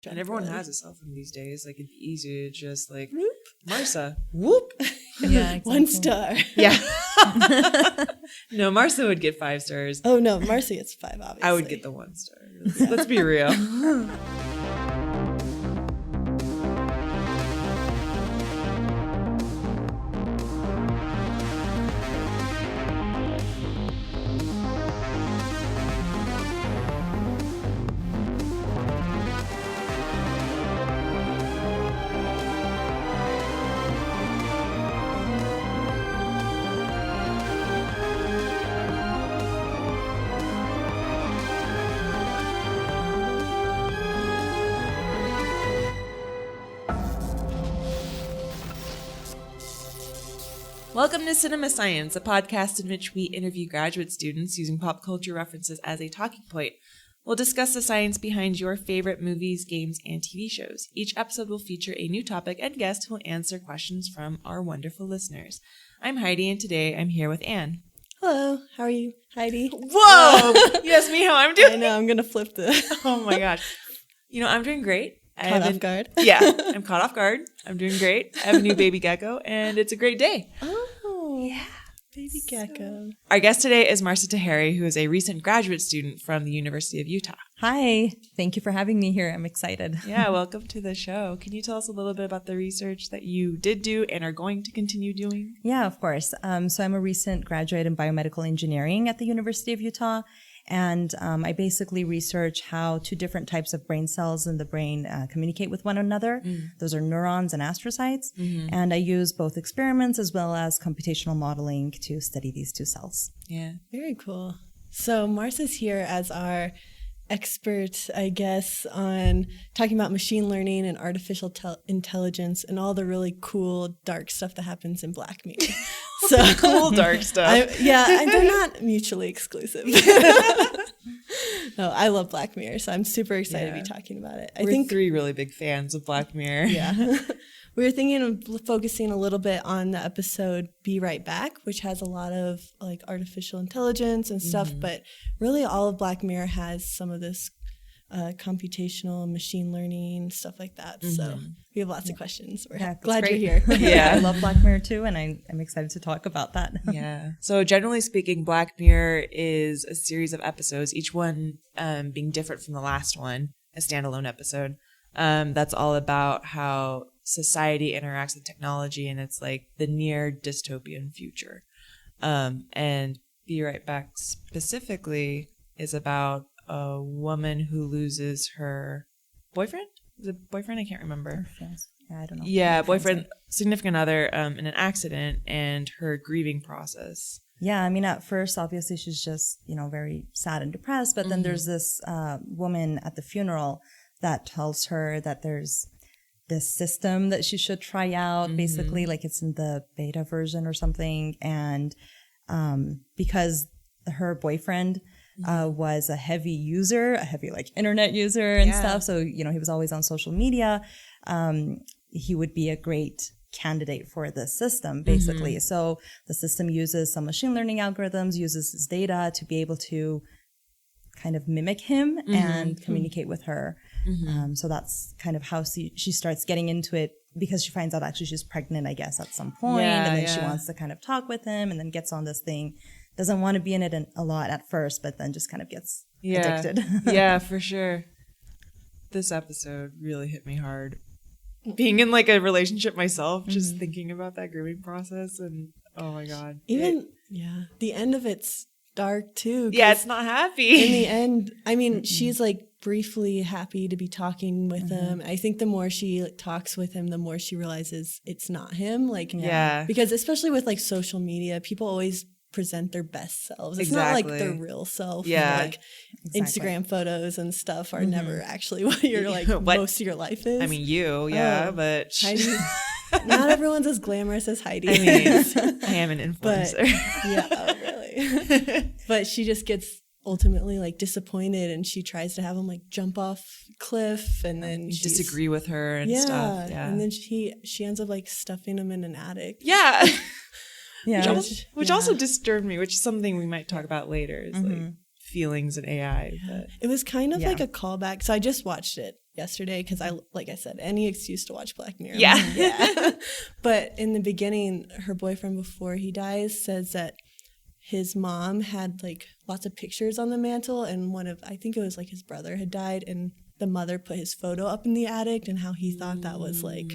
And everyone has a cell phone these days. Like, it'd be easy to just like, Whoop. Marsa, whoop. Yeah, exactly. 1 star. Yeah. No, Marsa would get 5 stars. Oh no, Marcy, it's 5, obviously. I would get the 1 star. Let's be real. Welcome to Cinema Science, a podcast in which we interview graduate students using pop culture references as a talking point. We'll discuss the science behind your favorite movies, games, and TV shows. Each episode will feature a new topic and guest who will answer questions from our wonderful listeners. I'm Heidi, and today I'm here with Anne. Hello, how are you, Heidi? Whoa! You asked me how I'm doing? I know, I'm going to flip the... Oh my gosh. You know, I'm doing great. Caught off guard. Yeah, I'm caught off guard. I'm doing great. I have a new baby gecko, and it's a great day. Oh, Yeah. baby gecko. Our guest today is Marsa Taheri, who is a recent graduate student from the University of Utah. Hi, thank you for having me here. I'm excited. Yeah, welcome to the show. Can you tell us a little bit about the research that you did do and are going to continue doing? Yeah, of course. So I'm a recent graduate in biomedical engineering at the University of Utah. And I basically research how 2 different types of brain cells in the brain communicate with one another. Those are neurons and astrocytes. And I use both experiments as well as computational modeling to study these 2 cells. Yeah. Very cool. So Marsa's here as our expert, I guess, on talking about machine learning and artificial intelligence and all the really cool, dark stuff that happens in Black Mirror. So Cool, dark stuff. They're not mutually exclusive. No, I love Black Mirror, so I'm super excited to be talking about it. We're 3 really big fans of Black Mirror. Yeah. We were thinking of focusing a little bit on the episode Be Right Back, which has a lot of like artificial intelligence and stuff, but really all of Black Mirror has some of this computational machine learning, stuff like that. So we have lots of questions. We're glad you're here. Yeah. I love Black Mirror too, and I'm excited to talk about that. Yeah. So generally speaking, Black Mirror is a series of episodes, each one being different from the last one, a standalone episode. That's all about how society interacts with technology, and it's like the near dystopian future. And Be Right Back specifically is about a woman who loses her boyfriend. Is it boyfriend? I can't remember. Yeah, I don't know. Yeah, boyfriend, significant other in an accident, and her grieving process. Yeah, I mean, at first, obviously, she's just, very sad and depressed. But then there's this woman at the funeral that tells her that there's this system that she should try out, basically, like it's in the beta version or something. And because her boyfriend was a heavy user, a heavy like internet user and stuff. So, he was always on social media. He would be a great candidate for the system, basically. So the system uses some machine learning algorithms, uses his data to be able to kind of mimic him and communicate with her. So that's kind of how she starts getting into it, because she finds out actually she's pregnant, I guess, at some point. And then she wants to kind of talk with him, and then gets on this thing. Doesn't want to be in it a lot at first, but then just kind of gets addicted. Yeah, for sure. This episode really hit me hard. Being in like a relationship myself, just thinking about that grooming process, and oh my God. The end of it's dark too. Yeah, it's not happy. In the end, I mean, she's like briefly happy to be talking with him. I think the more she talks with him, the more she realizes it's not him. Like, because especially with like social media, people always present their best selves. It's not like their real self. Yeah. Like Instagram photos and stuff are never actually what your like most of your life is. I mean, but Heidi, not everyone's as glamorous as Heidi. I mean, I am an influencer. But, really. But she just gets ultimately like disappointed, and she tries to have him like jump off cliff, and then disagree with her and stuff. Yeah. And then she ends up like stuffing him in an attic. Yeah. Yeah. Which also disturbed me, which is something we might talk about later, is like feelings and AI. Yeah. It was kind of like a callback. So I just watched it yesterday because like I said, any excuse to watch Black Mirror. Yeah. But in the beginning, her boyfriend, before he dies, says that his mom had like lots of pictures on the mantle, and I think it was like his brother had died, and the mother put his photo up in the attic, and how he thought that was like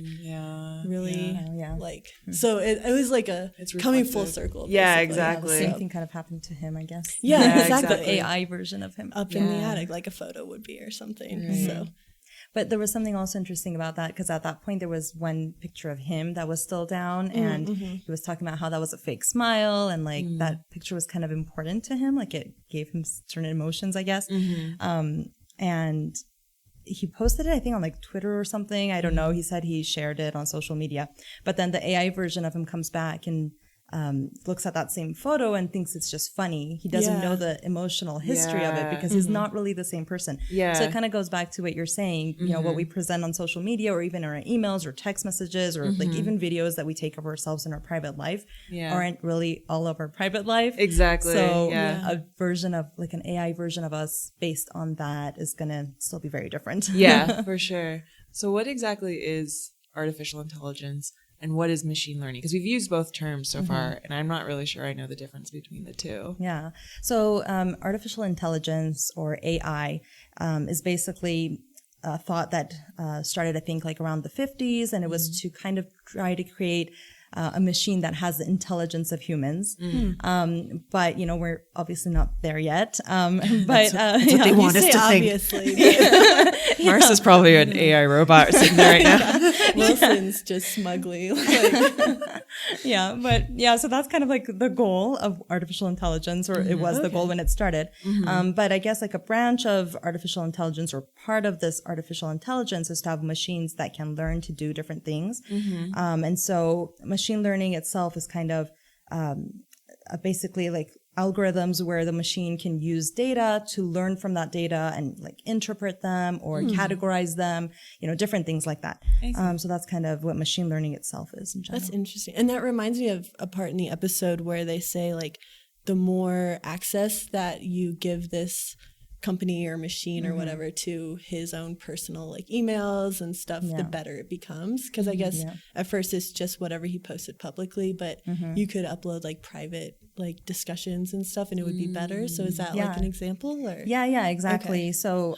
really like, so it was like it's coming full circle. Yeah, basically. exactly. The same thing kind of happened to him, I guess. Yeah, exactly. The AI version of him. Up in the attic, like a photo would be or something. Right. So. But there was something also interesting about that, because at that point there was one picture of him that was still down, and he was talking about how that was a fake smile, and like that picture was kind of important to him, like it gave him certain emotions, I guess. And he posted it, I think, on like Twitter or something. I don't know. He said he shared it on social media, but then the AI version of him comes back and looks at that same photo and thinks it's just funny. He doesn't know the emotional history of it, because he's not really the same person. So it kind of goes back to what you're saying, you know, what we present on social media, or even in our emails or text messages, or like even videos that we take of ourselves in our private life aren't really all of our private life. Exactly. So a version of like an AI version of us based on that is going to still be very different. Yeah, for sure. So what exactly is artificial intelligence? And what is machine learning? Because we've used both terms so far, and I'm not really sure I know the difference between the two. Yeah. So artificial intelligence, or AI, is basically a thought that started, I think, like around the 50s, and it was to kind of try to create a machine that has the intelligence of humans. But, you know, we're obviously not there yet. But that's what they want us to obviously, think. Marsa's probably an AI robot sitting there right now. Wilson's just smugly. So that's kind of like the goal of artificial intelligence, or it was the goal when it started. But I guess like a branch of artificial intelligence, or part of this artificial intelligence, is to have machines that can learn to do different things. And so machine learning itself is kind of basically like algorithms where the machine can use data to learn from that data and like interpret them or categorize them, you know, different things like that. So that's kind of what machine learning itself is in general. That's interesting. And that reminds me of a part in the episode where they say like the more access that you give this company or machine or whatever to his own personal like emails and stuff, the better it becomes. Because I guess at first it's just whatever he posted publicly, but you could upload like private like discussions and stuff, and it would be better. So is that like an example? Or? Yeah, exactly. Okay. So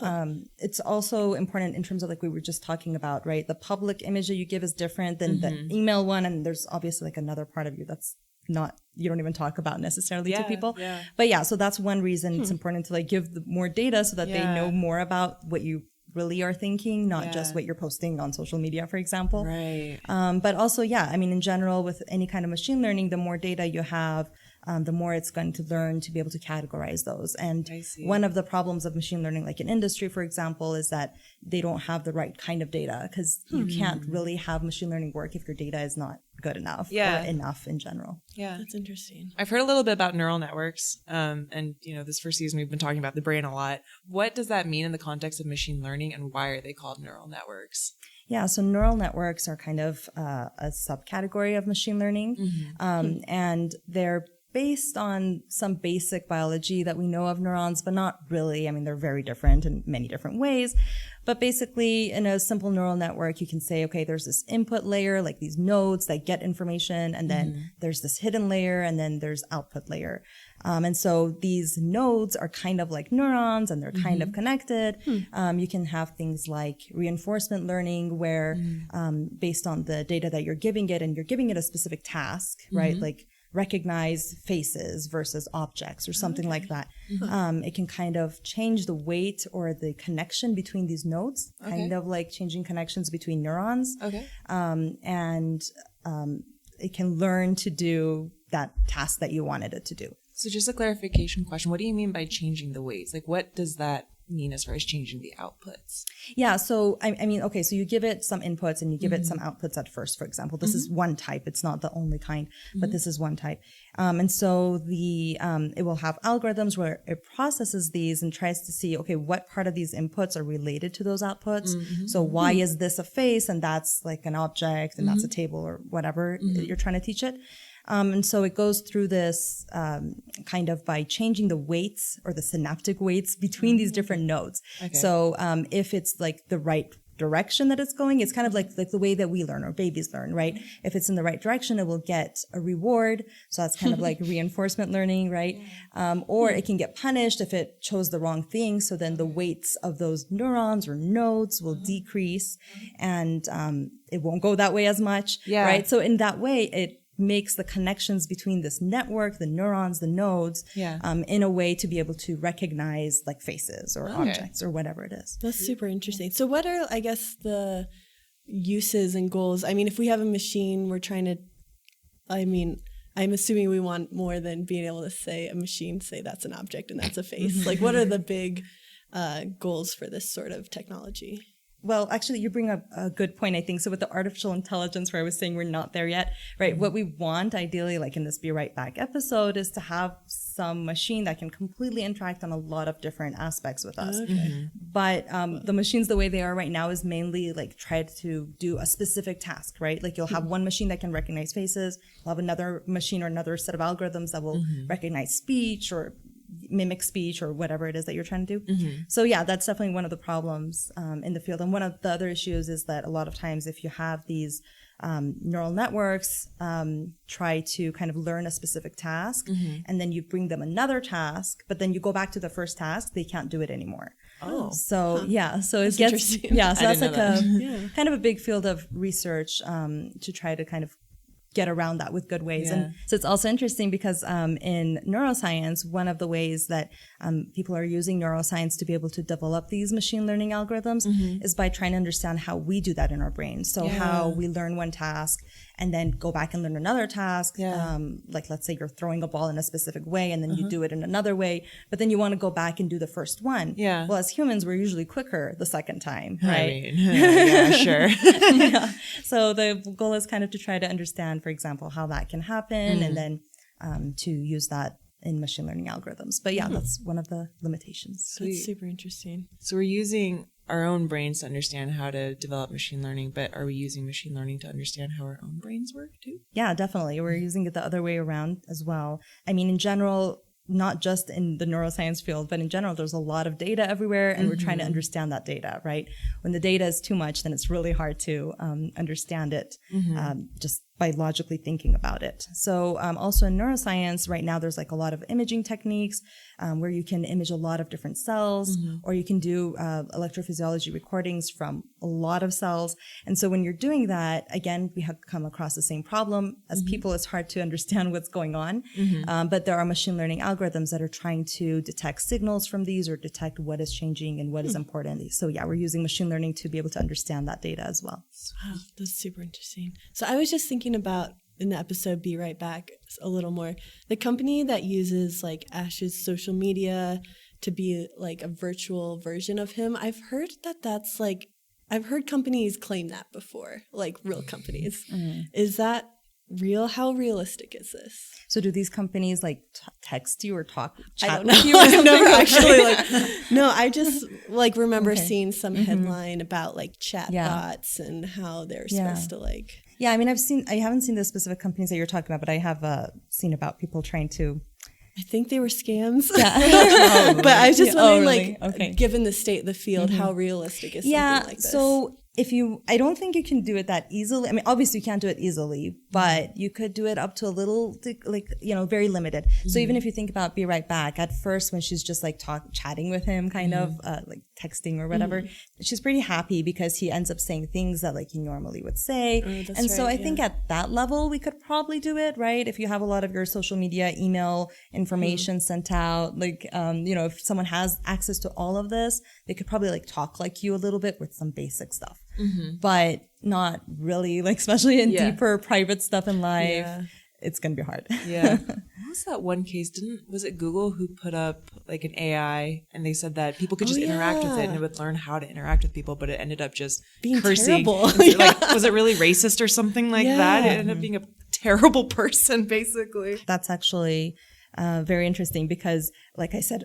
it's also important in terms of like we were just talking about, right? The public image that you give is different than the email one, and there's obviously like another part of you that's not, you don't even talk about necessarily to people. But so that's one reason it's important to like give more data so that they know more about what you really are thinking, not just what you're posting on social media, for example. Right. But also, I mean, in general, with any kind of machine learning, the more data you have, the more it's going to learn to be able to categorize those. And one of the problems of machine learning, like in industry, for example, is that they don't have the right kind of data, because you can't really have machine learning work if your data is not good enough or enough in general. Yeah. That's interesting. I've heard a little bit about neural networks. And, you know, this first season we've been talking about the brain a lot. What does that mean in the context of machine learning, and why are they called neural networks? Yeah, so neural networks are kind of a subcategory of machine learning. And they're based on some basic biology that we know of neurons, but not really. I mean, they're very different in many different ways. But basically, in a simple neural network, you can say, okay, there's this input layer, like these nodes that get information, and then there's this hidden layer, and then there's output layer. And so these nodes are kind of like neurons, and they're kind of connected. You can have things like reinforcement learning, where based on the data that you're giving it, and you're giving it a specific task, right? Like recognize faces versus objects or something like that. It can kind of change the weight or the connection between these nodes, kind of like changing connections between neurons. And it can learn to do that task that you wanted it to do. So just a clarification question. What do you mean by changing the weights? Like, what does that mean as far as changing the outputs? Yeah, so I mean, okay, so you give it some inputs and you give it some outputs at first, for example. This is one type. It's not the only kind, but this is one type. And so it will have algorithms where it processes these and tries to see, okay, what part of these inputs are related to those outputs? So why is this a face and that's like an object and that's a table or whatever you're trying to teach it? And so it goes through this kind of by changing the weights or the synaptic weights between these different nodes. Okay. So if it's like the right direction that it's going, it's kind of like the way that we learn or babies learn, right? If it's in the right direction, it will get a reward. So that's kind of like reinforcement learning, right? Or it can get punished if it chose the wrong thing. So then the weights of those neurons or nodes will decrease and it won't go that way as much, right? So in that way, it makes the connections between this network, the neurons, the nodes, in a way to be able to recognize like faces or objects or whatever it is. That's super interesting. So what are, I guess, the uses and goals? I mean, if we have a machine, we're trying to, I mean, I'm assuming we want more than being able to say a machine, say that's an object and that's a face. Like, what are the big goals for this sort of technology? Well, actually, you bring up a good point, I think. So with the artificial intelligence, where I was saying we're not there yet, right? What we want, ideally, like in this Be Right Back episode, is to have some machine that can completely interact on a lot of different aspects with us. Okay. But the machines, the way they are right now, is mainly like try to do a specific task, right? Like you'll have one machine that can recognize faces. You'll have another machine or another set of algorithms that will recognize speech or mimic speech or whatever it is that you're trying to do. So yeah, that's definitely one of the problems in the field. And one of the other issues is that a lot of times if you have these neural networks try to kind of learn a specific task and then you bring them another task, but then you go back to the first task, they can't do it anymore. So yeah, so it gets, so that's like kind of a big field of research to try to kind of get around that with good ways. And so it's also interesting because in neuroscience, one of the ways that people are using neuroscience to be able to develop these machine learning algorithms is by trying to understand how we do that in our brains. So how we learn one task and then go back and learn another task. Like let's say you're throwing a ball in a specific way and then you do it in another way, but then you want to go back and do the first one. Well, as humans, we're usually quicker the second time, right? I mean, sure. So the goal is kind of to try to understand, for example, how that can happen and then to use that in machine learning algorithms. But yeah, that's one of the limitations. That's super interesting. So we're using our own brains to understand how to develop machine learning, but are we using machine learning to understand how our own brains work too? Yeah, definitely. We're using it the other way around as well. I mean, in general, not just in the neuroscience field, but in general, there's a lot of data everywhere and we're trying to understand that data, right? When the data is too much, then it's really hard to understand it just by logically thinking about it. So also in neuroscience, right now, there's like a lot of imaging techniques where you can image a lot of different cells or you can do electrophysiology recordings from a lot of cells. And so when you're doing that, again, we have come across the same problem. As people, it's hard to understand what's going on. But there are machine learning algorithms that are trying to detect signals from these or detect what is changing and what is important. So yeah, we're using machine learning to be able to understand that data as well. Wow, that's super interesting. So I was just thinking about in the episode Be Right Back a little more, the company that uses like Ash's social media to be like a virtual version of him. I've heard that's like, I've heard companies claim that before, like real companies. Is that real? How realistic is this? So do these companies like text you or chat with with you? I've never actually no, I just like remember seeing some headline about like chat bots and how they're supposed to like. Yeah, I mean, I haven't seen the specific companies that you're talking about, but I have seen about people trying to. I think they were scams. Yeah. But I was just wondering, given the state of the field, how realistic is something like this? So I don't think you can do it that easily. I mean, obviously you can't do it easily, but you could do it up to a little, like, very limited. So even if you think about Be Right Back, at first when she's just like chatting with him, kind of like texting or whatever, she's pretty happy because he ends up saying things that like he normally would say. So I think at that level, we could probably do it, right? If you have a lot of your social media, email information sent out, like, if someone has access to all of this, they could probably like talk like you a little bit with some basic stuff. But not really, like, especially in deeper private stuff in life, it's going to be hard. What was that one case? Was it Google who put up like an AI and they said that people could just interact with it and it would learn how to interact with people, but it ended up just being cursing. Terrible. Like, was it really racist or something like that? It ended up being a terrible person, basically. That's actually very interesting because, like I said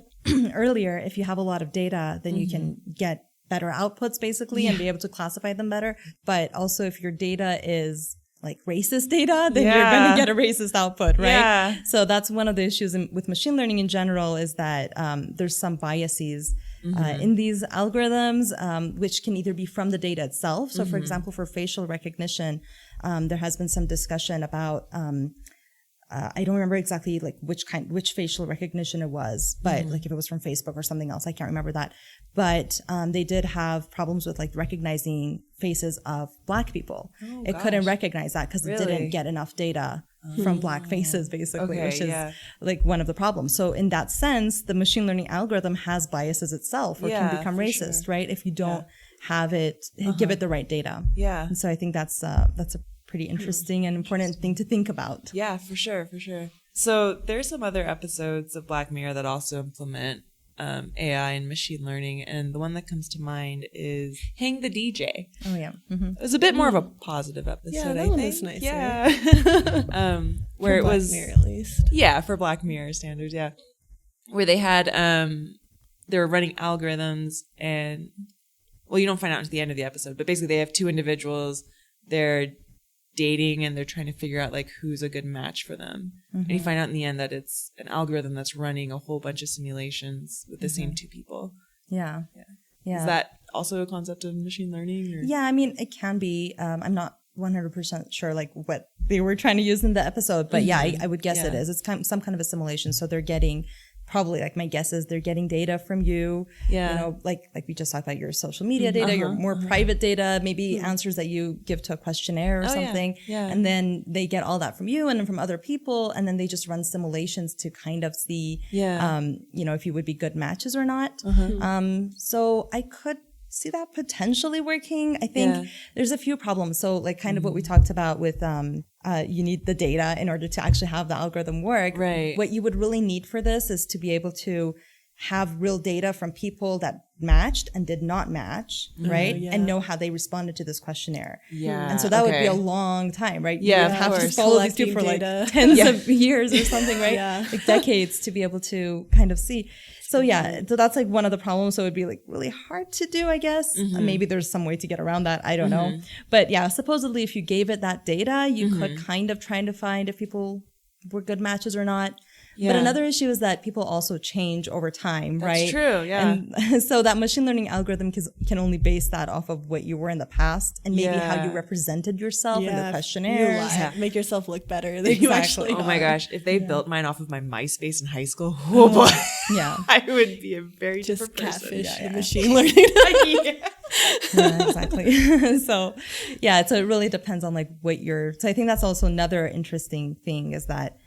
earlier, if you have a lot of data, then you can get better outputs basically and be able to classify them better. But also if your data is like racist data, then you're going to get a racist output, right? Yeah. So that's one of the issues with machine learning in general, is that there's some biases in these algorithms, which can either be from the data itself. So, for example, for facial recognition, there has been some discussion about I don't remember exactly like which facial recognition it was, but like if it was from Facebook or something else, I can't remember that. But they did have problems with like recognizing faces of Black people. It couldn't recognize that because it didn't get enough data from Black faces, basically, which is like one of the problems. So in that sense, the machine learning algorithm has biases itself, or can become racist, right? If you don't have it, give it the right data. Yeah. And so I think that's a pretty interesting and important thing to think about. Yeah, for sure. So there's some other episodes of Black Mirror that also implement AI and machine learning, and the one that comes to mind is Hang the DJ. Oh yeah, It was a bit more of a positive episode. Yeah, that I one think. was nicer. Yeah, where For it was Black Mirror, at least. Yeah, for Black Mirror standards. Yeah, where they had they were running algorithms, and well, you don't find out until the end of the episode, but basically they have two individuals. They're dating and they're trying to figure out like who's a good match for them. And you find out in the end that it's an algorithm that's running a whole bunch of simulations with the same two people. Yeah. Is that also a concept of machine learning? Or? Yeah, I mean, it can be. I'm not 100% sure like what they were trying to use in the episode, but yeah, I would guess it is. It's some kind of a simulation. So they're getting, probably like my guess is they're getting data from you. Yeah. You know, like we just talked about your social media data, your more private data, maybe answers that you give to a questionnaire or something. Yeah. And then they get all that from you and then from other people. And then they just run simulations to kind of see, you know, if you would be good matches or not. So I could see that potentially working. I think there's a few problems. So like kind of what we talked about with, you need the data in order to actually have the algorithm work. Right. What you would really need for this is to be able to have real data from people that matched and did not match, right? And know how they responded to this questionnaire. Yeah. And so that would be a long time, right? Yeah, You would have to of follow these people for like tens of years or something, right? Like decades to be able to kind of see. So yeah, so that's like one of the problems. So it would be like really hard to do, I guess. Maybe there's some way to get around that. I don't know. But yeah, supposedly if you gave it that data, you could kind of try to find if people were good matches or not. Yeah. But another issue is that people also change over time, right? That's true, yeah. And so that machine learning algorithm can only base that off of what you were in the past and maybe how you represented yourself in the questionnaires. Make yourself look better than you actually are. Oh my gosh, if they built mine off of my MySpace in high school, oh boy. Yeah. I would be a very different person. Catfish and machine learning. Yeah, exactly. So it really depends on like what so I think that's also another interesting thing is that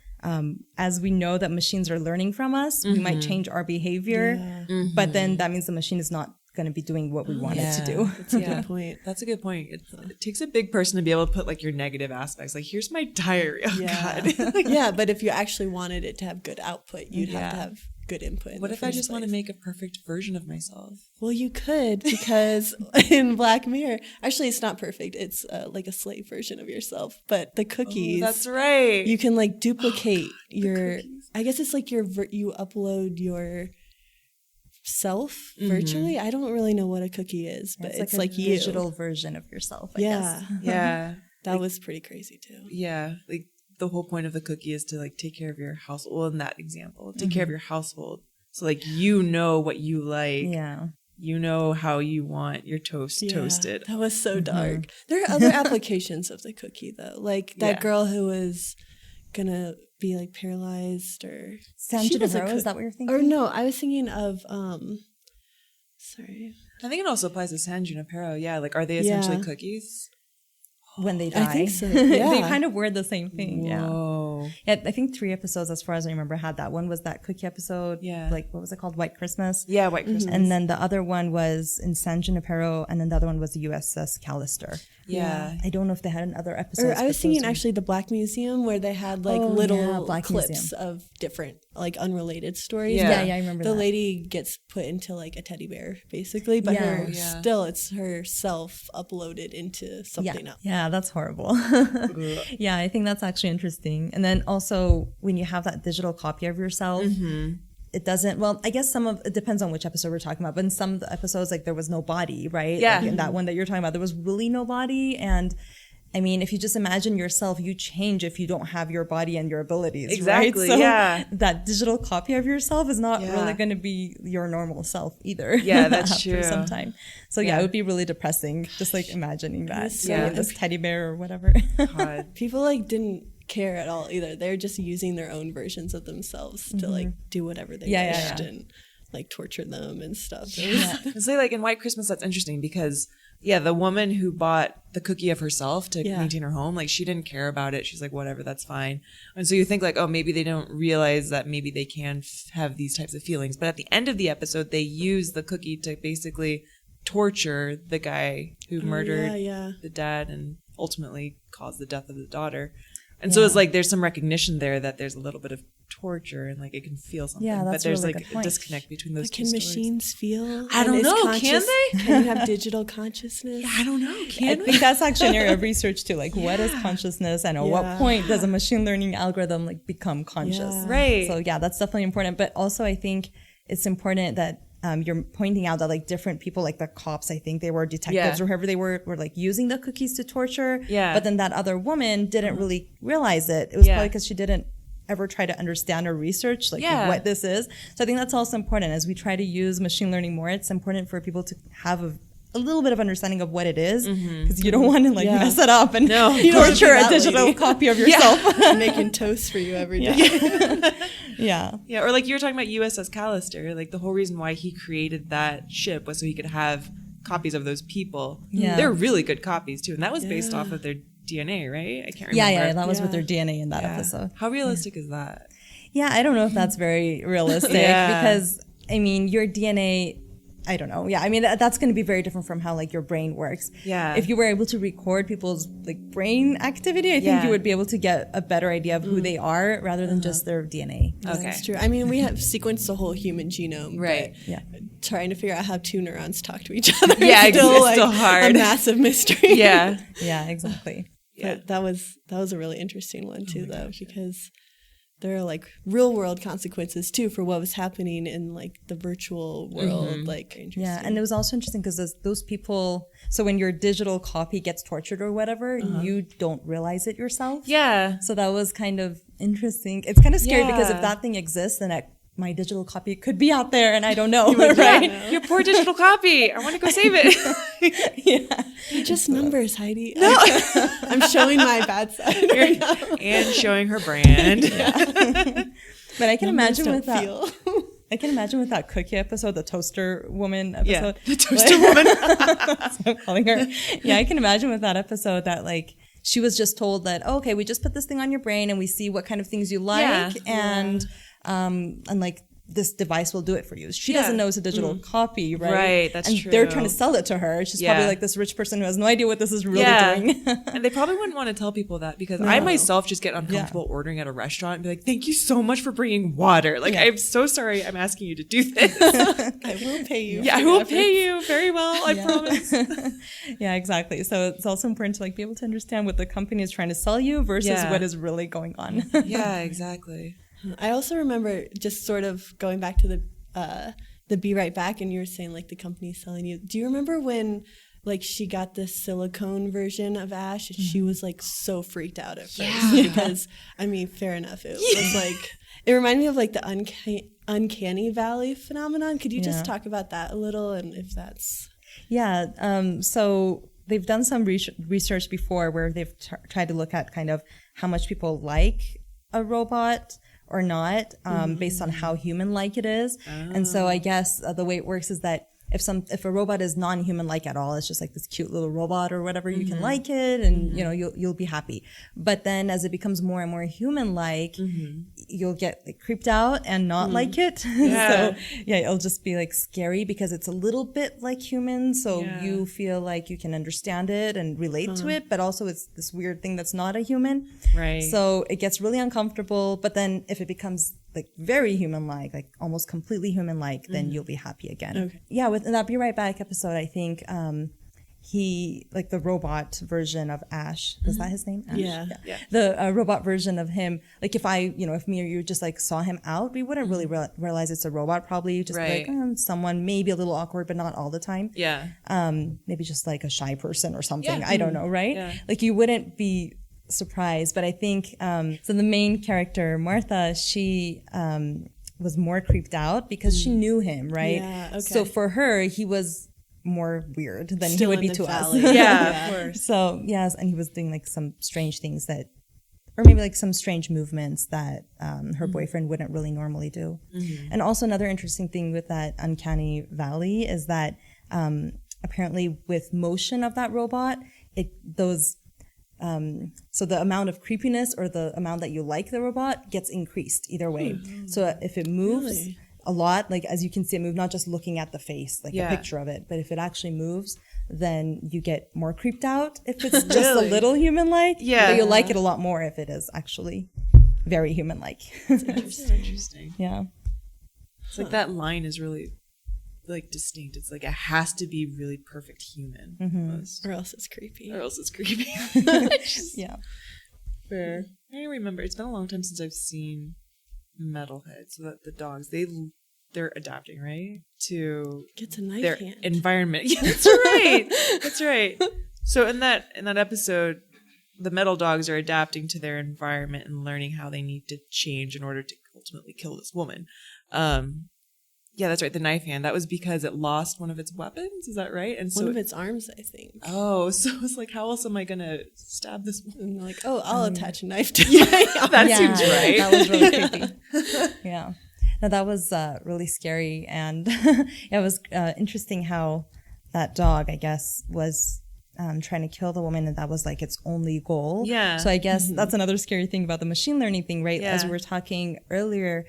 as we know that machines are learning from us, we might change our behavior, but then that means the machine is not going to be doing what we want it to do. That's a good point. That's a good point. It takes a big person to be able to put like your negative aspects. Like, here's my diary. Oh God. Yeah, but if you actually wanted it to have good output, you'd have to have good input. What if I just want to make a perfect version of myself? Well, you could, because in Black Mirror, actually, it's not perfect. It's like a slave version of yourself. But the cookies, that's right. You can like duplicate your. I guess it's like you upload your self virtually. I don't really know what a cookie is, but it's like a digital version of yourself. I guess. Yeah. That was pretty crazy too. Yeah, like. The whole point of the cookie is to like take care of your household. Well, in that example, take care of your household. So like, you know what you like. Yeah. You know how you want your toast toasted. That was so dark. There are other applications of the cookie though. Like that girl who was gonna be like paralyzed or San Junipero, is that what you're thinking? Or no, I was thinking of sorry. I think it also applies to San Junipero. Yeah. Like, are they essentially cookies? When they die. I think so. Yeah. They kind of were the same thing. Whoa. Yeah. I think 3 episodes, as far as I remember, had that. One was that cookie episode. Yeah. Like, what was it called? White Christmas. Yeah, White Christmas. And then the other one was in San Junipero, and then the other one was the USS Callister. Yeah. I don't know if they had another episode. Or I was thinking actually the Black Museum, where they had like little clips of different like unrelated stories. Yeah, I remember the that. lady gets put into like a teddy bear basically, but it's herself uploaded into something else. Yeah, that's horrible. Yeah, I think that's actually interesting. And then also when you have that digital copy of yourself, it doesn't, well, I guess it depends on which episode we're talking about, but in some episodes, like there was no body, right? Yeah. Like in that one that you're talking about, there was really no body. And I mean, if you just imagine yourself, you change if you don't have your body and your abilities, Exactly, right? So yeah. that digital copy of yourself is not Yeah. really going to be your normal self either. Yeah, that's after true. some time. So yeah, it would be really depressing just like imagining that. so Yeah, Yeah. this teddy bear or whatever. God. People like didn't care at all either. They're just using their own versions of themselves to like do whatever they wished and like torture them and stuff. It's like in White Christmas, that's interesting because the woman who bought the cookie of herself to maintain her home, like she didn't care about it. She's like, whatever, that's fine. And so you think like, oh, maybe they don't realize that maybe they can have these types of feelings. But at the end of the episode, they use the cookie to basically torture the guy who murdered the dad and ultimately caused the death of the daughter. And so it's like there's some recognition there that there's a little bit of torture and like it can feel something. Yeah, that's but there's really like good a point. disconnect between those But two can stories. machines feel? I don't know. Can they? Can you have digital consciousness? I don't know. I Can we? think that's actually an area of research too. Like, what is consciousness, and at what Yeah. point does a machine learning algorithm like become conscious? Yeah. Right. So yeah, that's definitely important. But also, I think it's important that you're pointing out that like different people, like the cops, I think they were detectives or whoever they were like using the cookies to torture. Yeah. But then that other woman didn't really realize it. It was probably because she didn't ever try to understand or research like what this is. So I think that's also important as we try to use machine learning more. It's important for people to have a little bit of understanding of what it is, because you don't want to like mess it up and torture a digital copy of yourself. Making toast for you every day. Yeah. Yeah, or like you were talking about USS Callister, like the whole reason why he created that ship was so he could have copies of those people. Yeah. They're really good copies too, and that was based off of their DNA, right? I can't remember. Yeah, that was with their DNA in that episode. How realistic is that? Yeah, I don't know if that's very realistic because, I mean, your DNA, I don't know. Yeah, I mean, that's going to be very different from how, like, your brain works. Yeah. If you were able to record people's, like, brain activity, I think you would be able to get a better idea of who they are rather than just their DNA. Okay. That's true. I mean, we have sequenced the whole human genome. Right. But trying to figure out how two neurons talk to each other Yeah, is still, it's still hard. a massive mystery. Yeah. Yeah, exactly. But that was a really interesting one too, because there are like real world consequences too for what was happening in like the virtual world. Like, Yeah, and it was also interesting because those people. So when your digital copy gets tortured or whatever, you don't realize it yourself. Yeah. So that was kind of interesting. It's kind of scary because if Yeah. that thing exists, then my digital copy could be out there and I don't know, right? Your poor digital copy. I want to go save it. They're just numbers, Heidi. No. I'm showing my bad side right now. And showing her brand. But I can imagine Don't with that. feel. I can imagine with that cookie episode, the toaster woman episode. The toaster woman. That's what I'm calling her. Yeah, I can imagine with that episode that like she was just told that, oh, okay, we just put this thing on your brain and we see what kind of things you like and like this device will do it for you. She doesn't know it's a digital copy, right? Right, that's and true. they're trying to sell it to her. She's probably like this rich person who has no idea what this is really doing. And they probably wouldn't want to tell people that because I myself just get uncomfortable ordering at a restaurant and be like, thank you so much for bringing water. Like, I'm so sorry I'm asking you to do this. I will pay you. I will pay you very well, I promise. Yeah, exactly. So it's also important to like be able to understand what the company is trying to sell you versus what is really going on. Yeah, exactly. I also remember just sort of going back to the Be Right Back, and you were saying like the company's selling you. Do you remember when like she got this silicone version of Ash and she was like so freaked out at first because I mean, fair enough. It was like it reminded me of like the uncanny valley phenomenon. Could you just talk about that a little and if that's so they've done some research before where they've tried to look at kind of how much people like a robot or not, based on how human-like it is. And so I guess the way it works is that if a robot is non-human-like at all, it's just like this cute little robot or whatever, you can like it and you know you'll be happy. But then as it becomes more and more human-like, you'll get like, creeped out and not like it. So it'll just be like scary because it's a little bit like human. So you feel like you can understand it and relate to it, but also it's this weird thing that's not a human. Right. So it gets really uncomfortable. But then if it becomes like very human-like, like almost completely human-like, then you'll be happy again. Okay. Yeah, with that Be Right Back episode, I think, he, like the robot version of Ash, is that his name? Ash? Yeah. The robot version of him, like if if me or you just like saw him out, we wouldn't really realize it's a robot. Probably just be like someone, maybe a little awkward, but not all the time. Yeah. Maybe just like a shy person or something. Yeah. I don't know, right? Yeah. Like you wouldn't be surprised. But I think so. The main character, Martha, she was more creeped out because she knew him, right? Yeah, okay. So for her, he was more weird than Still he would in be the to valley. us. Yeah, of course. So yes, and he was doing like some strange things that, or maybe like some strange movements that her boyfriend wouldn't really normally do. And also another interesting thing with that uncanny valley is that apparently with motion of that robot, so the amount of creepiness or the amount that you like the robot gets increased either way. So if it moves a lot, like as you can see it move, not just looking at the face, like a picture of it, but if it actually moves, then you get more creeped out if it's just a little human-like. Yeah. But you'll like it a lot more if it is actually very human-like. Interesting. Yeah. It's like that line is really like distinct. It's like it has to be really perfect human, almost. Or else it's creepy. Or else it's creepy. Yeah. Fair. I remember it's been a long time since I've seen Metalhead. So that the dogs they're adapting, right, to Gets a knife their hand. environment. Yeah, that's right. That's right. So in that episode, the metal dogs are adapting to their environment and learning how they need to change in order to ultimately kill this woman. Yeah, that's right. The knife hand. That was because it lost one of its weapons. Is that right? And so One of its arms, I think. Oh, so it's like, how else am I gonna stab this woman? And they're like, oh, I'll attach a knife to my arm. That seems right. That was really creepy. Yeah. No, that was really scary. And it was interesting how that dog, I guess, was trying to kill the woman, and that was like its only goal. Yeah. So I guess that's another scary thing about the machine learning thing, right? Yeah. As we were talking earlier,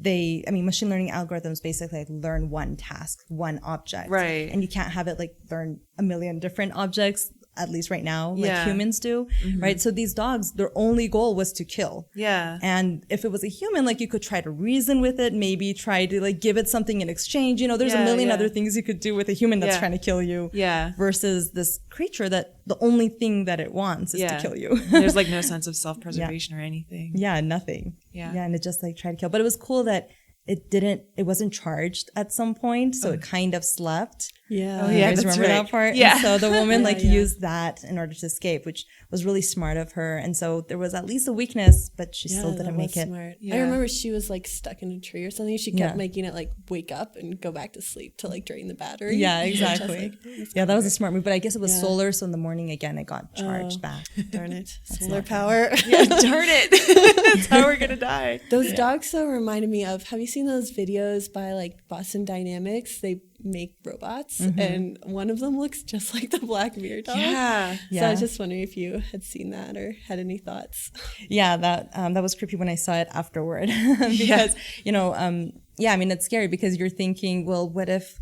machine learning algorithms basically like learn one task, one object. Right. And you can't have it like learn a million different objects, at least right now, like humans do, right? So these dogs, their only goal was to kill. Yeah. And if it was a human, like you could try to reason with it, maybe try to like give it something in exchange. You know, there's a million other things you could do with a human that's trying to kill you. Yeah. Versus this creature that the only thing that it wants is to kill you. There's like no sense of self-preservation or anything. Yeah, nothing. Yeah. Yeah, and it just like tried to kill. But it was cool that it wasn't charged at some point, so it kind of slept. Yeah. Oh, You yeah, guys that's remember right. that part? Yeah. And so the woman used that in order to escape, which was really smart of her. And so there was at least a weakness, but she still that didn't was make it. smart. Yeah. I remember she was like stuck in a tree or something. She kept making it like wake up and go back to sleep to like drain the battery. Yeah, Which I was exactly. like, oh, that's Yeah, that was a smart move. But I guess it was Yeah. solar, so in the morning again it got charged back. darn it. Solar power. Yeah, darn it. That's how we're gonna die. Those dogs though reminded me of, have you seen those videos by like Boston Dynamics? They make robots and one of them looks just like the Black Mirror dog. Yeah. So I was just wondering if you had seen that or had any thoughts. Yeah, that was creepy when I saw it afterward because it's scary because you're thinking, well, what if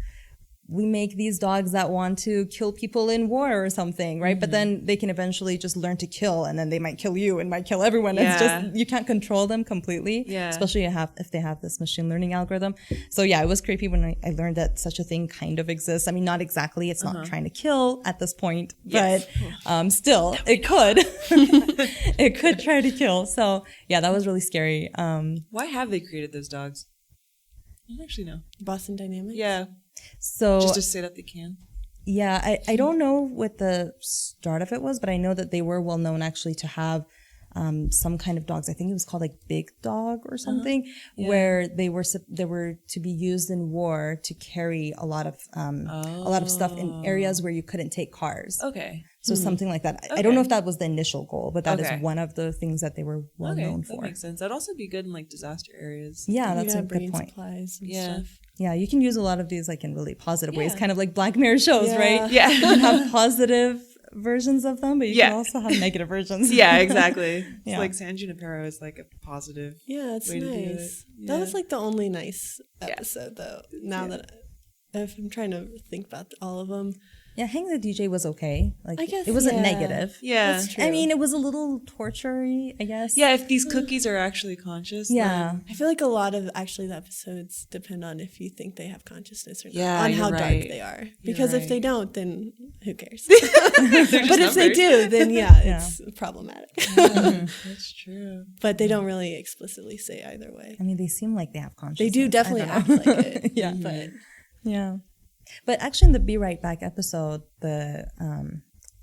we make these dogs that want to kill people in war or something, right? But then they can eventually just learn to kill, and then they might kill you and might kill everyone. It's just, you can't control them completely, especially if they have this machine learning algorithm. So yeah, it was creepy when I learned that such a thing kind of exists. I mean, not exactly, it's not trying to kill at this point, but still, it could. It could try to kill. So yeah, that was really scary. Why have they created those dogs? I don't actually know. Boston Dynamics? Yeah. So Just to say that they can. yeah, I don't know what the start of it was, but I know that they were well known actually to have some kind of dogs. I think it was called like Big Dog or something, where they were to be used in war to carry a lot of stuff in areas where you couldn't take cars. Okay. So something like that. Okay. I don't know if that was the initial goal, but that is Okay. one of the things that they were well known That for. makes sense. That'd also be good in like disaster areas. Yeah, that's a bringing good point. supplies and Yeah. stuff. Yeah, you can use a lot of these like in really positive ways, kind of like Black Mirror shows, right? Yeah. You can have positive versions of them, but you can also have negative versions. Yeah, exactly. Yeah. It's like San Junipero is like a positive. Yeah, it's way to do it. nice. Yeah. That was like the only nice episode though. Now that if I'm trying to think about all of them, Yeah, Hang the DJ was okay. Like, I guess it wasn't yeah. negative. Yeah. That's true. I mean, it was a little torture-y, I guess. Yeah, if these cookies are actually conscious. Yeah. then- I feel like a lot of actually the episodes depend on if you think they have consciousness or not, Yeah, on you're how dark right. they are. You're Because if right. they don't, then who cares? They're just But if they numbers. do, then it's problematic. That's true. But they don't really explicitly say either way. I mean, they seem like they have They consciousness. do definitely I act don't know. like it. Yeah. But Yeah. But actually in the Be Right Back episode, the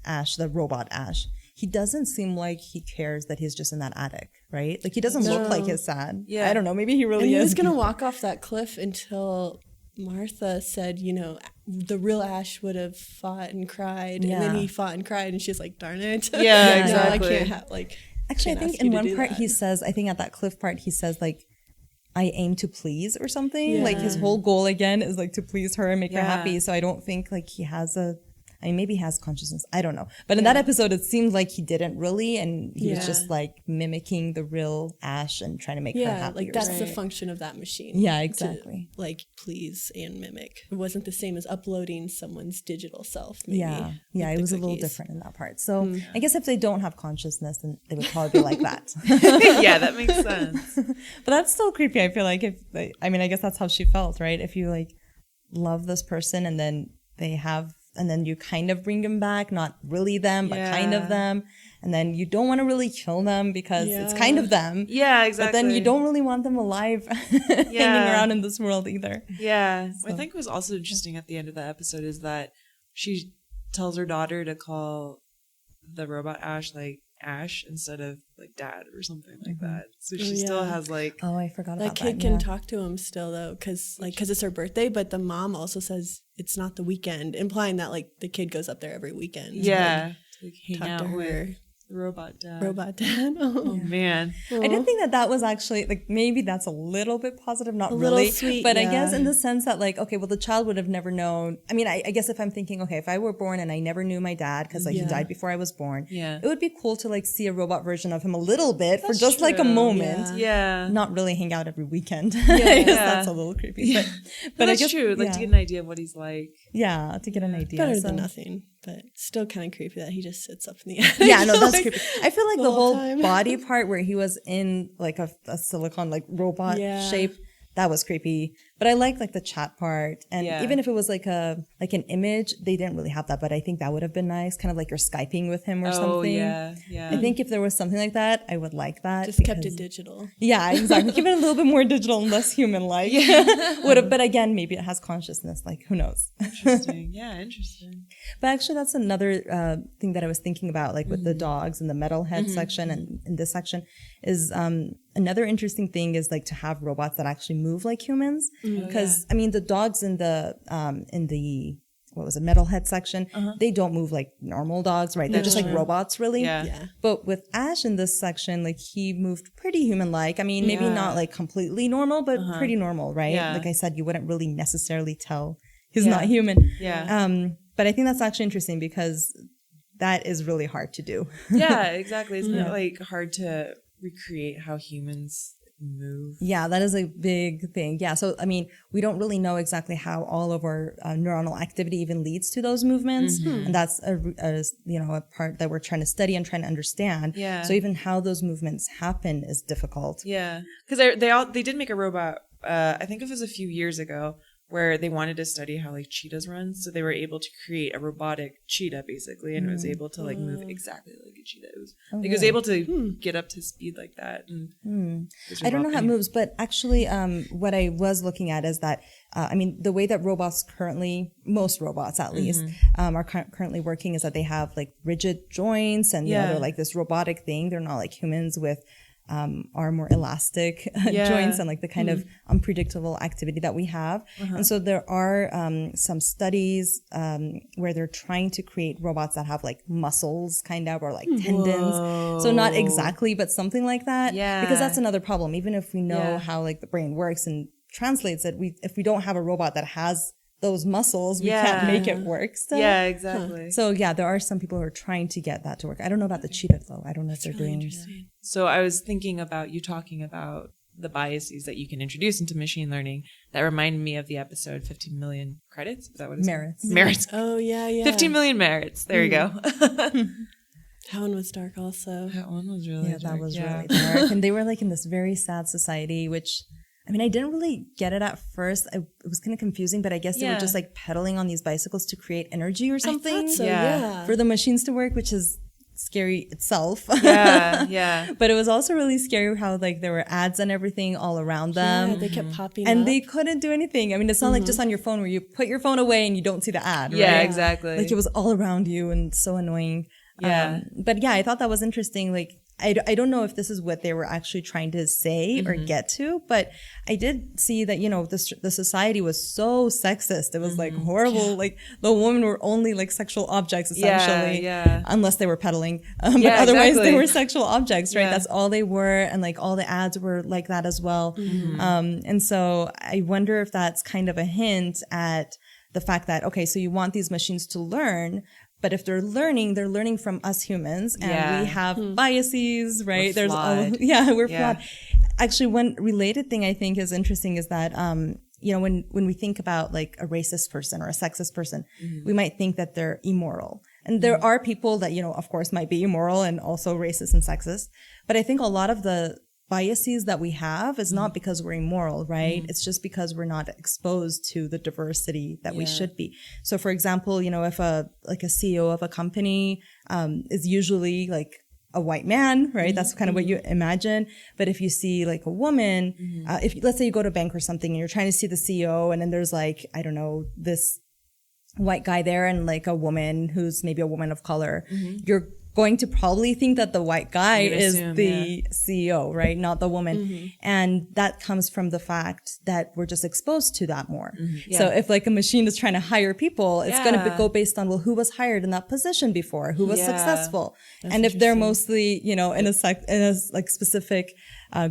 Ash, the robot Ash, he doesn't seem like he cares that he's just in that attic, right? Like he doesn't look like he's sad. Yeah. I don't know. Maybe he really and he is. was going to walk off that cliff until Martha said, the real Ash would have fought and cried. And then Yeah. he fought and cried. And she's like, darn it. Yeah, No, exactly. I can't have, Actually, I can't think ask in you to one do part that. he says, I think at that cliff part, he says like, I aim to please or something. Yeah. Like his whole goal again is like to please her and make her Yeah. happy. So I don't think like he has maybe he has consciousness. I don't know. But in that episode, it seemed like he didn't really. And he was Yeah. just like mimicking the real Ash and trying to make her Yeah, happy. like or that's something. the function of that machine. Yeah, to, exactly. please and mimic. It wasn't the same as uploading someone's digital self. Maybe, Yeah, with it the was a little cookies. different in that part. So I guess if they don't have consciousness, then they would probably be like that. Yeah, that makes sense. But that's still creepy. I feel like I guess that's how she felt, right? If you like love this person and then and then you kind of bring them back, not really them, but kind of Yeah. them. And then you don't want to really kill them because it's kind of them. Yeah, exactly. But then you don't really want them alive hanging around in this world either. Yeah. What I think was also interesting at the end of the episode is that she tells her daughter to call the robot Ash like Ash instead of like Dad or something like that. So she still has like Oh, I forgot That about kid that. can yeah. talk to him still though, because it's her birthday. But the mom also says it's not the weekend, implying that like the kid goes up there every weekend. to, to like, hang talk out to with her the robot dad. robot dad. Oh man. I didn't think that was actually like maybe that's a little bit positive, not little really sweet, but I yeah. guess in the sense that like okay, well the child would have never known. I mean, I guess if I'm thinking okay, if I were born and I never knew my dad because like he died before I was born, it would be cool to like see a robot version of him a little bit for just like a true. moment. Yeah. Not really hang out every weekend. I guess that's a little creepy. But I that's guess true. Like yeah. to get an idea of what he's like. Yeah, to get an idea. Better So- than nothing, but still kind of creepy that he just sits up in the attic. Yeah, no, that's like, creepy. I feel like the the whole whole time. body part where he was in like a silicone like robot Yeah. shape, that was creepy. But I liked like the chat part, and Yeah. even if it was like an image, they didn't really have that. But I think that would have been nice, kind of like you're Skyping with him or Oh something. yeah. I think if there was something like that, I would like that. just kept because- it digital. Yeah, exactly. Keep it a little bit more digital and less human-like. But again, maybe it has consciousness. Like, who knows? Interesting. Yeah, interesting. But actually, that's another thing that I was thinking about, like with the dogs and the metalhead section and in this section, is another interesting thing is like to have robots that actually move like humans. Because I mean, the dogs in the what was it, metalhead section, they don't move like normal dogs, right? They're just like robots, really. Yeah. But with Ash in this section, like he moved pretty human-like. I mean, maybe not like completely normal, but pretty normal, right? Yeah. Like I said, you wouldn't really necessarily tell he's not human. Yeah. But I think that's actually interesting because that is really hard to do. Yeah, exactly. Isn't it like hard to recreate how humans move? Yeah, that is a big thing. Yeah. So, I mean, we don't really know exactly how all of our neuronal activity even leads to those movements. And that's a part that we're trying to study and trying to understand. Yeah. So even how those movements happen is difficult. Yeah, because they did make a robot. I think it was a few years ago where they wanted to study how like cheetahs run, so they were able to create a robotic cheetah basically, and it was able to like move exactly like a cheetah. It was like it was able to get up to speed like that. And I don't know how it moves, but actually, what I was looking at is that, I mean, the way that robots currently, most robots at least, are currently working is that they have like rigid joints and you know, they're like this robotic thing. They're not like humans with are more elastic joints and like the kind of unpredictable activity that we have. And so there are some studies where they're trying to create robots that have like muscles kind of or like tendons. So not exactly, but something like that. Yeah. Because that's another problem. Even if we know how like the brain works and translates it, if we don't have a robot that has those muscles, we can't make it work still. Yeah, exactly. So yeah, there are some people who are trying to get that to work. I don't know about the cheetah though. I don't know if they're doing. So I was thinking about you talking about the biases that you can introduce into machine learning that reminded me of the episode 15 million credits. Is that what it's Merits. called? Merits. Oh, yeah. 15 million merits. There you go. That one was dark also. That one was really dark. That was really dark. And they were like in this very sad society, which, I mean, I didn't really get it at first. It was kind of confusing, but I guess they were just like pedaling on these bicycles to create energy or something. I thought so, yeah. For the machines to work, which is scary itself. Yeah. But it was also really scary how like there were ads and everything all around them. Yeah, they kept popping and up. they couldn't do anything. I mean, it's not like just on your phone where you put your phone away and you don't see the ad, Yeah, right? exactly. Like it was all around you and so annoying. Yeah. But yeah, I thought that was interesting. Like, I don't know if this is what they were actually trying to say or get to, but I did see that, you know, the society was so sexist. It was like horrible. Yeah. Like the women were only like sexual objects essentially, unless they were peddling. But otherwise they were sexual objects, right? That's all they were. And like all the ads were like that as well. And so I wonder if that's kind of a hint at the fact that, okay, so you want these machines to learn, but if they're learning from us humans, and we have biases, right? We're flawed. We're flawed. Actually, one related thing I think is interesting is that, you know, when we think about like a racist person or a sexist person, we might think that they're immoral. And there are people that, you know, of course might be immoral and also racist and sexist. But I think a lot of the biases that we have is not because we're immoral, right? It's just because we're not exposed to the diversity that we should be. So for example, you know, if a CEO of a company is usually like a white man, right? That's kind of what you imagine. But if you see like a woman, if let's say you go to a bank or something and you're trying to see the CEO and then there's like, I don't know, this white guy there and like a woman who's maybe a woman of color, you're going to probably think that the white guy is the CEO, right? Not the woman. And that comes from the fact that we're just exposed to that more. So if like a machine is trying to hire people, it's going to go based on, well, who was hired in that position before? Who was successful? That's and if they're mostly, you know, in a like specific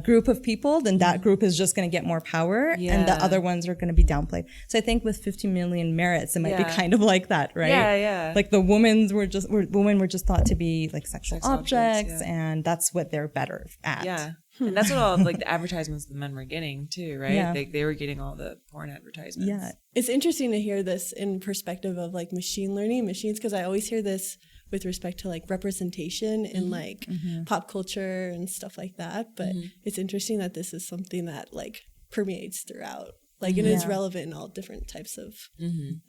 group of people, then that group is just going to get more power and the other ones are going to be downplayed. So I think with 50 million merits, it might be kind of like that, right? Yeah. Like the women were just thought to be like sexual objects and that's what they're better at. Yeah. And that's what all like the advertisements the men were getting too, right? Yeah. They were getting all the porn advertisements. Yeah. It's interesting to hear this in perspective of like machine learning machines, because I always hear this with respect to like representation in like pop culture and stuff like that. But it's interesting that this is something that like permeates throughout. Like it is relevant in all different types of.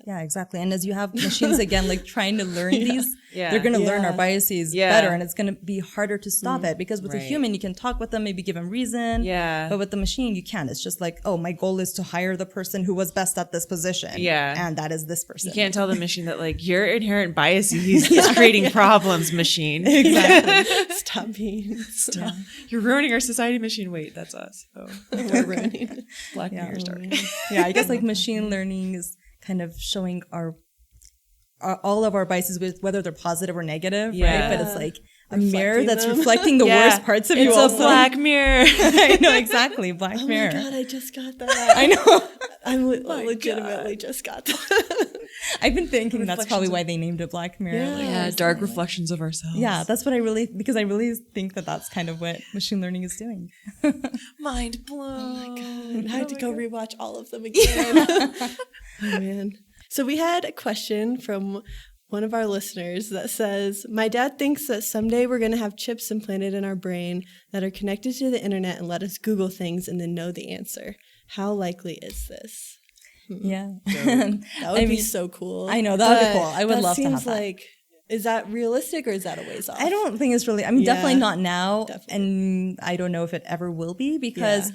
Yeah, exactly. And as you have machines again, like trying to learn these, they're going to learn our biases better, and it's going to be harder to stop it because with a human, you can talk with them, maybe give them reason. Yeah. But with the machine, you can't. It's just like, oh, my goal is to hire the person who was best at this position. Yeah. And that is this person. You can't tell the machine that like your inherent biases is creating problems, machine. Exactly. Stop. You're ruining our society, machine. Wait, that's us. Oh, We're running. Black Mirror dark. Yeah, I guess like machine learning is kind of showing all of our biases, whether they're positive or negative, right? But it's like a mirror that's reflecting the worst parts of you. It's also. a Black Mirror. I know, exactly. Black Mirror. Oh my God, I just got that. I know. I legitimately just got that. I've been thinking that's probably why they named it Black Mirror. Yeah, dark reflections of ourselves. Yeah, that's what I really think that that's kind of what machine learning is doing. Mind blown. Oh my God. I had to go rewatch all of them again. Oh man. So we had a question from one of our listeners that says, my dad thinks that someday we're going to have chips implanted in our brain that are connected to the internet and let us Google things and then know the answer. How likely is this? Yeah. That would be so cool. I know, that would be cool. I would love to have that. Seems like, is that realistic or is that a ways off? I don't think it's really, definitely not now. Definitely. And I don't know if it ever will be because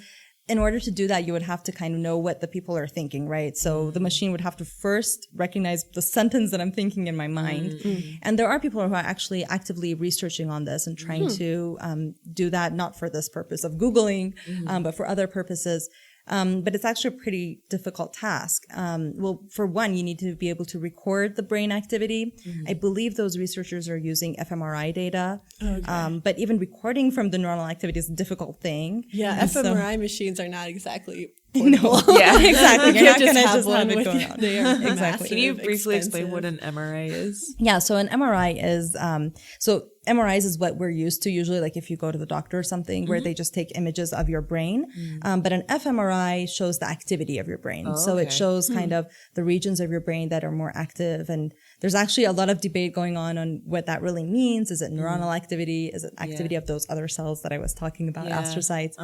in order to do that, you would have to kind of know what the people are thinking, right? So the machine would have to first recognize the sentence that I'm thinking in my mind. And there are people who are actually actively researching on this and trying to do that, not for this purpose of Googling, but for other purposes. But it's actually a pretty difficult task. Well, for one, you need to be able to record the brain activity. I believe those researchers are using fMRI data. Okay. But even recording from the neuronal activity is a difficult thing. Yeah, and fMRI machines are not exactly portable. Yeah, exactly. You You're can't not gonna have just have one it with going you. on. They are Exactly. massive, Can you briefly explain what expensive. an MRI is? Yeah, so an MRI is so MRIs is what we're used to usually, like if you go to the doctor or something, where they just take images of your brain. But an fMRI shows the activity of your brain. So it shows kind of the regions of your brain that are more active. And there's actually a lot of debate going on what that really means. Is it neuronal activity? Is it activity of those other cells that I was talking about, astrocytes,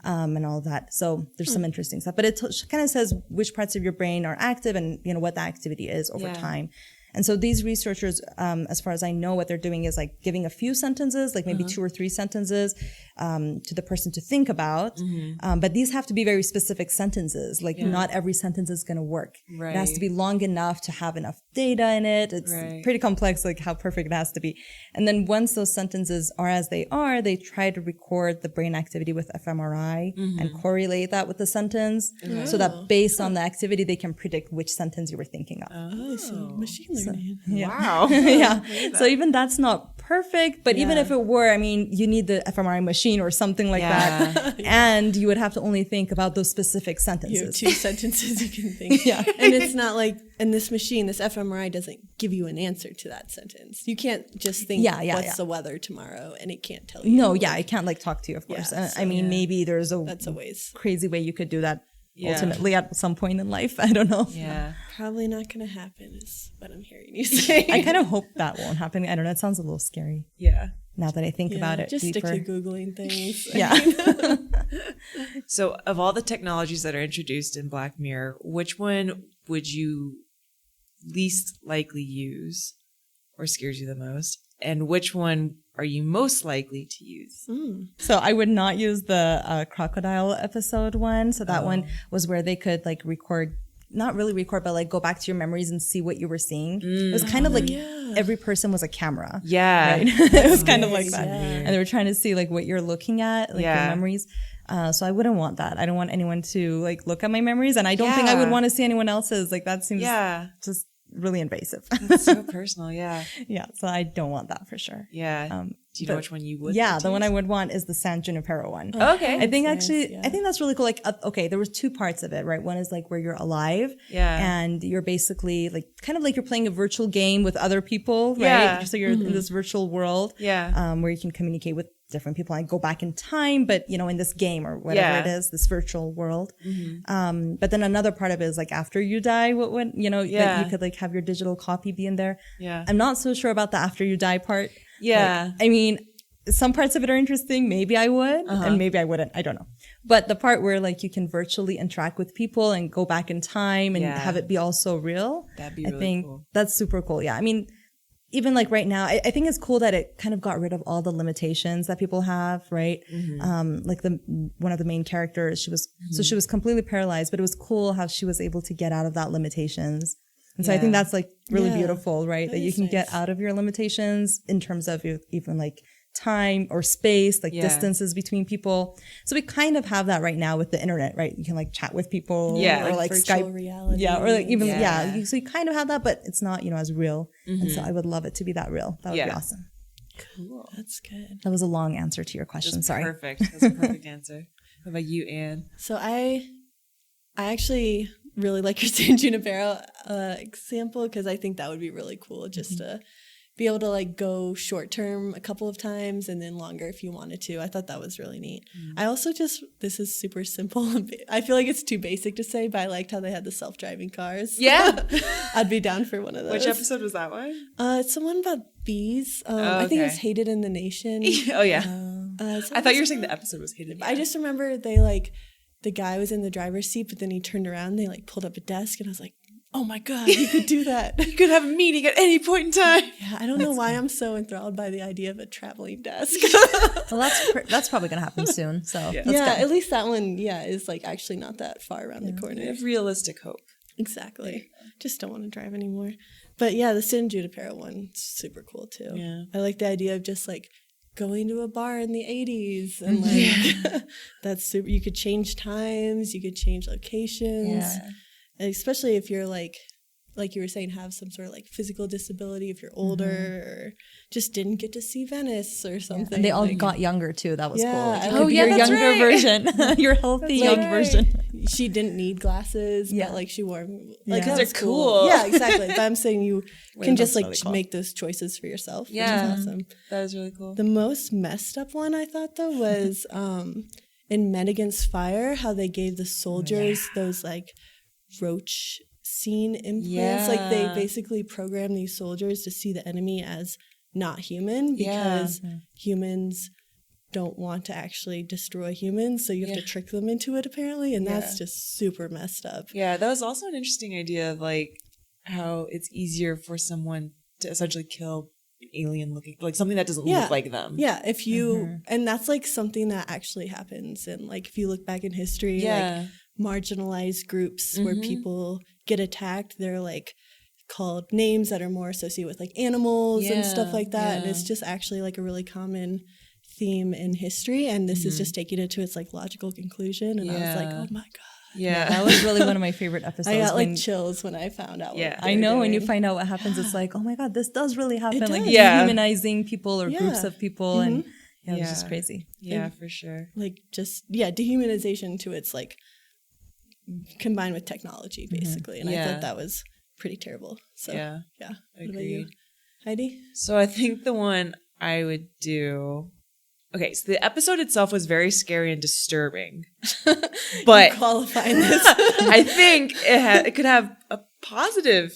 and all that? So there's some interesting stuff. But it kind of says which parts of your brain are active and, you know, what the activity is over time. And so these researchers, as far as I know, what they're doing is like giving a few sentences, like maybe 2 or 3 sentences, to the person to think about. But these have to be very specific sentences. Like not every sentence is going to work. It has to be long enough to have enough data in it. It's pretty complex, like how perfect it has to be. And then once those sentences are as they are, they try to record the brain activity with fMRI and correlate that with the sentence so that based on the activity, they can predict which sentence you were thinking of. Oh, so machine learning. Wow. Yeah. So even that's not perfect, but even if it were, I mean, you need the fMRI machine or something like that. And you would have to only think about those specific sentences. You have 2 sentences you can think. And it's not like, and this machine, this fMRI doesn't give you an answer to that sentence. You can't just think, what's the weather tomorrow? And it can't tell you. No, it can't like talk to you, of course. I mean, maybe there's that's a ways. crazy way you could do that ultimately at some point in life. I don't know. Yeah. Probably not going to happen is what I'm hearing you say. I kind of hope that won't happen. I don't know. It sounds a little scary. Yeah. Now that I think about it just deeper. stick to Googling things. So of all the technologies that are introduced in Black Mirror, which one would you least likely use or scares you the most? And which one are you most likely to use? So I would not use the crocodile episode one. So that one was where they could like record, not really record, but like go back to your memories and see what you were seeing. It was kind of like every person was a camera. Yeah. Right? It was kind of like that. Yeah. And they were trying to see like what you're looking at, like your memories. So I wouldn't want that. I don't want anyone to like look at my memories. And I don't think I would want to see anyone else's. Like that seems just really invasive. That's so personal. Yeah. Yeah. So I don't want that for sure. Yeah. Do you know which one you would? Yeah, the one I would want is the San Junipero one. Okay. I think actually, I think that's really cool. Like, okay, there was 2 parts of it, right? One is like where you're alive. And you're basically like, kind of like you're playing a virtual game with other people, right? So you're in this virtual world. Where you can communicate with different people and go back in time, but you know, in this game or whatever it is, this virtual world. But then another part of it is like after you die, what would, you know, that you could like have your digital copy be in there. I'm not so sure about the after you die part. Like, I mean, some parts of it are interesting. Maybe I would, and maybe I wouldn't. I don't know. But the part where like you can virtually interact with people and go back in time and have it be also real, that'd be I really think cool. That's super cool. Yeah. I mean, even like right now, I think it's cool that it kind of got rid of all the limitations that people have, right? Like one of the main characters, she was completely paralyzed, but it was cool how she was able to get out of that limitations. And so I think that's like really beautiful, right? That you can get out of your limitations in terms of even like time or space, like distances between people. So we kind of have that right now with the internet, right? You can like chat with people or like virtual Skype. reality. Yeah. Or like even, so you kind of have that, but it's not, you know, as real. And so I would love it to be that real. That would be awesome. Cool. That's good. That was a long answer to your question. Sorry. Perfect. That's a perfect answer. What about you, Anne? So I actually really like your San Junipero example because I think that would be really cool just to be able to like go short term a couple of times and then longer if you wanted to. I thought that was really neat. I also this is super simple. I feel like it's too basic to say, but I liked how they had the self-driving cars. Yeah. I'd be down for one of those. Which episode was that one? It's the one about bees. I think it was Hated in the Nation. Oh, yeah. So I thought you were saying the episode was Hated. I just remember the guy was in the driver's seat, but then he turned around and they like pulled up a desk and I was like, oh my God, you could do that. You could have a meeting at any point in time. Yeah, I don't know why I'm so enthralled by the idea of a traveling desk. Well, that's probably going to happen soon. So that's good. At least that one, is like actually not that far around the corner. I have realistic hope. Exactly. Just don't want to drive anymore. But yeah, the San Junipero one's super cool too. Yeah. I like the idea of just like going to a bar in the 80s and like that's super. You could change times, you could change locations. Yeah. And especially if you're like you were saying, have some sort of like physical disability if you're older or just didn't get to see Venice or something. And they all got younger too. That was cool. Like, your that's younger version, your healthy young version. she didn't need glasses, Yeah. but like she wore Because that they're was cool. Yeah, exactly. But I'm saying you can just that's like really cool. make those choices for yourself. Yeah. Which is awesome. That was really cool. The most messed up one I thought though was in Men Against Fire, how they gave the soldiers those like roach scene implants. Like they basically programmed these soldiers to see the enemy as not human because humans don't want to actually destroy humans, so you have to trick them into it apparently, and that's just super messed up. Yeah, that was also an interesting idea of like how it's easier for someone to essentially kill an alien looking, like something that doesn't look like them. Yeah, if you and that's like something that actually happens, and like if you look back in history, like marginalized groups where people get attacked, they're like called names that are more associated with like animals and stuff like that, and it's just actually like a really common theme in history, and this is just taking it to its like logical conclusion, and I was like, oh my god. Yeah, that was really one of my favorite episodes. I got like chills when I found out. I know when you find out what happens, it's like, oh my god, this does really happen. It Like does. dehumanizing people or groups of people, and it was just crazy. Yeah, for sure. Like just dehumanization to its like combined with technology basically, and I thought that was pretty terrible. So yeah. What about you, Heidi? So I think the one I would do. Okay, so the episode itself was very scary and disturbing, but Qualifying this. I think it could have a positive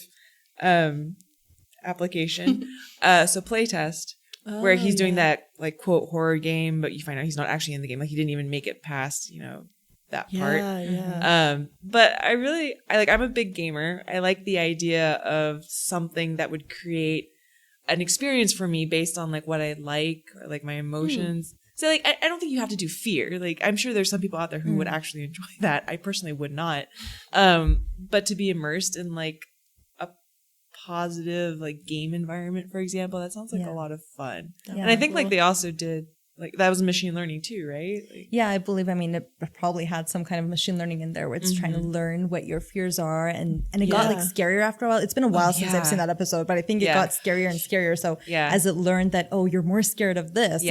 application. So playtest, where he's doing that like quote horror game, but you find out he's not actually in the game. Like he didn't even make it past that part. But I'm a big gamer. I like the idea of something that would create an experience for me based on like what I like or like my emotions. So like I don't think you have to do fear. Like I'm sure there's some people out there who would actually enjoy that. I personally would not. But to be immersed in like a positive like game environment, for example, that sounds like a lot of fun. And I think like they also did like that was machine learning too, right? Like, yeah, I believe. I mean, it probably had some kind of machine learning in there where it's trying to learn what your fears are, and it got like scarier after a while. It's been a while since I've seen that episode, but I think it got scarier and scarier. So as it learned that you're more scared of this,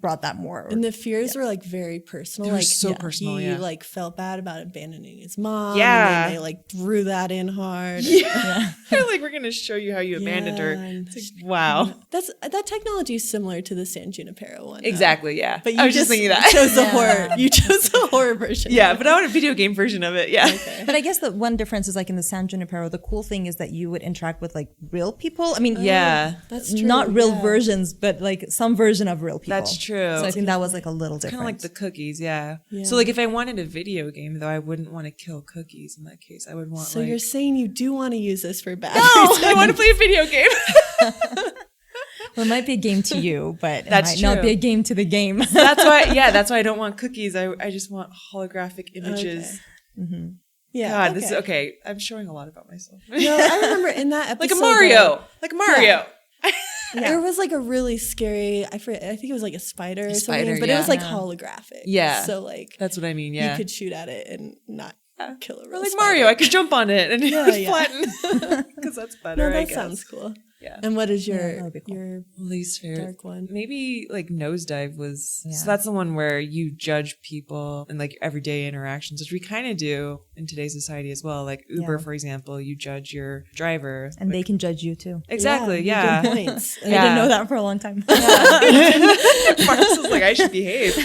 brought that more. And the fears were like very personal. They were like so personal. He like felt bad about abandoning his mom. Yeah, and then they like threw that in hard. They're like, we're gonna show you how you abandoned her. It's like, wow. That technology is similar to the San Junipero one. Exactly. Yeah, But you I was just thinking that. chose the horror. You chose the horror version. Yeah, but I want a video game version of it. Yeah. Okay. But I guess the one difference is like in the San Junipero, the cool thing is that you would interact with like real people. I mean, that's true. not real versions, but like some version of real people. That's true. So I think that was like a little different. Kind of like the cookies, yeah. So like if I wanted a video game, though, I wouldn't want to kill cookies in that case. I would want. So you're saying you do want to use this for bad? No, I want to play a video game. Well, it might be a game to you, but That's it might not true. be a game to the game. That's why I don't want cookies. I just want holographic images. Okay. Yeah. God, this is okay. I'm showing a lot about myself. No, I remember in that episode, like a Mario. Like a Mario. There was like a really scary. I think it was like a spider or something, spider, but it was like holographic. Yeah. So like That's what I mean. Yeah. you could shoot at it and not kill a real Or like spider. Mario, I could jump on it and flatten. Because that's better. No, that I guess. sounds cool. Yeah. And what is your that would be cool. your Least favorite dark one? Maybe like Nosedive was. So that's the one where you judge people and like everyday interactions, which we kind of do in today's society as well. Like Uber, for example, you judge your driver, And they can judge you too. exactly. you Yeah. get points. I didn't know that for a long time. Marks was like, I should behave.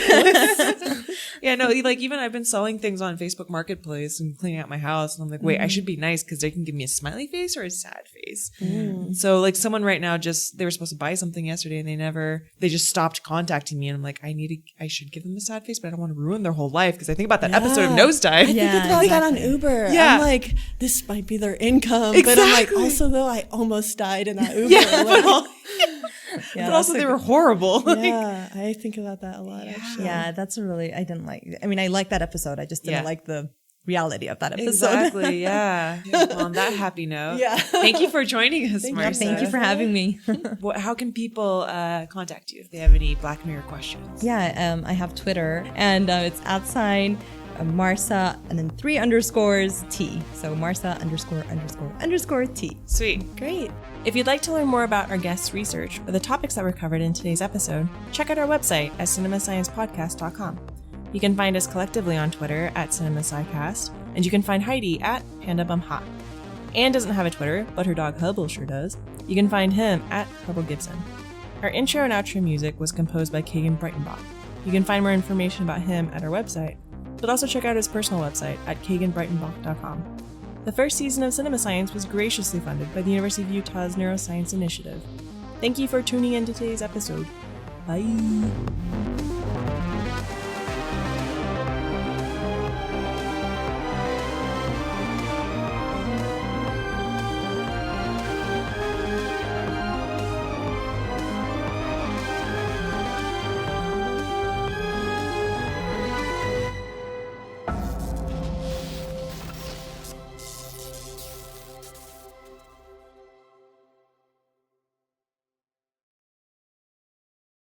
Yeah, no, like even I've been selling things on Facebook Marketplace and cleaning out my house, and I'm like, wait, I should be nice because they can give me a smiley face or a sad face. So like someone right now they were supposed to buy something yesterday and they just stopped contacting me, and I'm like, I should give them a sad face, but I don't want to ruin their whole life because I think about that episode of Nosedive. I think they probably got on Uber. Yeah. I'm like, this might be their income. But I'm like, also though, I almost died in that Uber. Yeah, Like, but also they were horrible. yeah, I think about that a lot actually. Yeah, that's I didn't like. I mean, I liked that episode. I just didn't like the reality of that episode. Exactly. Yeah. Well, on that happy note. Yeah. Thank you for joining us, Marsa. Thank you for having me. How can people contact you if they have any Black Mirror questions? Yeah, I have Twitter, and it's @ Marsa and then 3 underscores T. So Marsa _ T. Sweet. Great. If you'd like to learn more about our guests' research or the topics that were covered in today's episode, check out our website at cinemasciencepodcast.com. You can find us collectively on Twitter at CinemaSciCast, and you can find Heidi at PandaBumHot. Anne doesn't have a Twitter, but her dog Hubble sure does. You can find him at Hubble Gibson. Our intro and outro music was composed by Kagan Breitenbach. You can find more information about him at our website, but also check out his personal website at kaganbreitenbach.com. The first season of Cinema Science was graciously funded by the University of Utah's Neuroscience Initiative. Thank you for tuning in to today's episode. Bye!